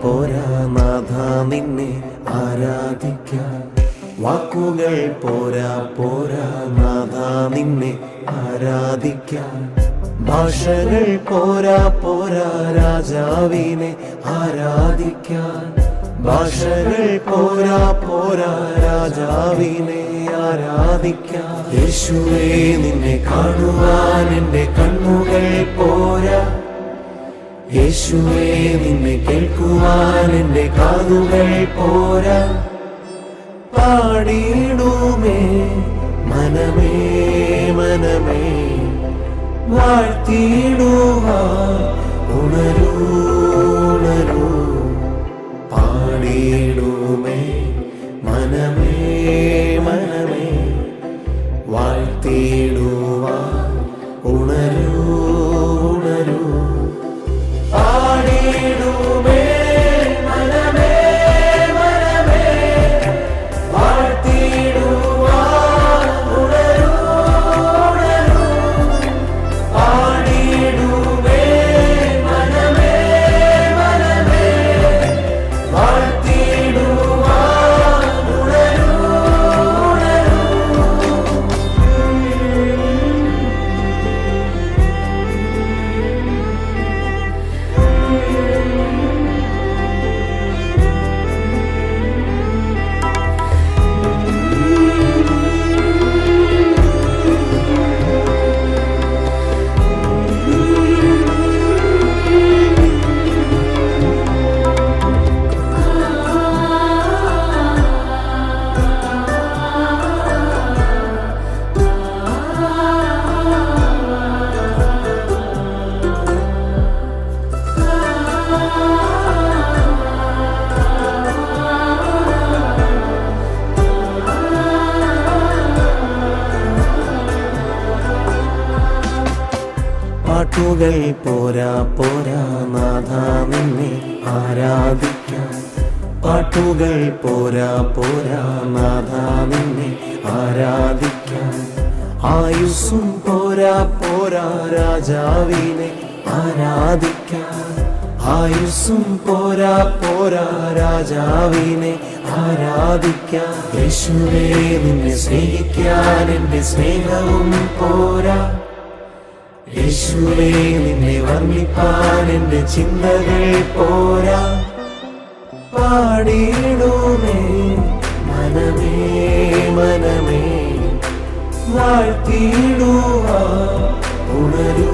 പോരാ നാഥ നിന്നെ ആരാധിക്കാൻ. വാക്കുകൾ പോരാ പോരാ നാഥ നിന്നെ ആരാധിക്കാൻ. ഭാഷകൾ പോരാ പോരാ രാജാവിനെ ആരാധിക്കാൻ. ഭാഷകൾ പോരാ പോരാ രാജാവിനെ ആരാധിക്കാൻ. യേശുവേ നിന്നെ കാണുവാൻ എൻ്റെ കണ്ണുകൾ പോരാ. യേശുവേ നിന്നെ കേൾക്കുവാൻ എൻ്റെ കാതുകൾ പോരാ. പാടിയിടുമേ മനമേ മനമേ വാഴ്ത്തിയിടുവാൻ ഉണരൂ ഉണരൂ. പാടിയിടുമേ മനമേ മനമേ വാഴ്ത്തിയിടുവാൻ ഉണരൂ ഉണരൂ. പാടിയിടുമേ മനമേ മനമേ വാഴ്ത്തിയിടുവാൻ ഉണരൂ ഉണരൂ. പാടിയിടുമേ മനമേ മനമേ വാഴ്ത്തിയിടുവാൻ ഉണരൂ ഉണരൂ. പാട്ടുകൾ പോരാ പോരാ നാഥ നിന്നെ ആരാധിക്കാൻ. പാട്ടുകൾ പോരാ പോരാ നാഥ നിന്നെ ആരാധിക്കാൻ. ആയുസ്സും പോരാ പോരാ രാജാവിനെ ആരാധിക്കാൻ. ആയുസ്സും പോരാ പോരാ രാജാവിനെ ആരാധിക്കാൻ. യേശുവേ നിന്നെ സ്നേഹിക്കാൻ എൻ്റെ സ്നേഹവും പോരാ. യേശുവേ നിന്നെ വർണ്ണിപ്പാൻ എൻ്റെ ചിന്തകൾ പോരാ. പാടിയിടുമേ മനമേ മനമേ വാഴ്ത്തിയിടുവാൻ ഉണരൂ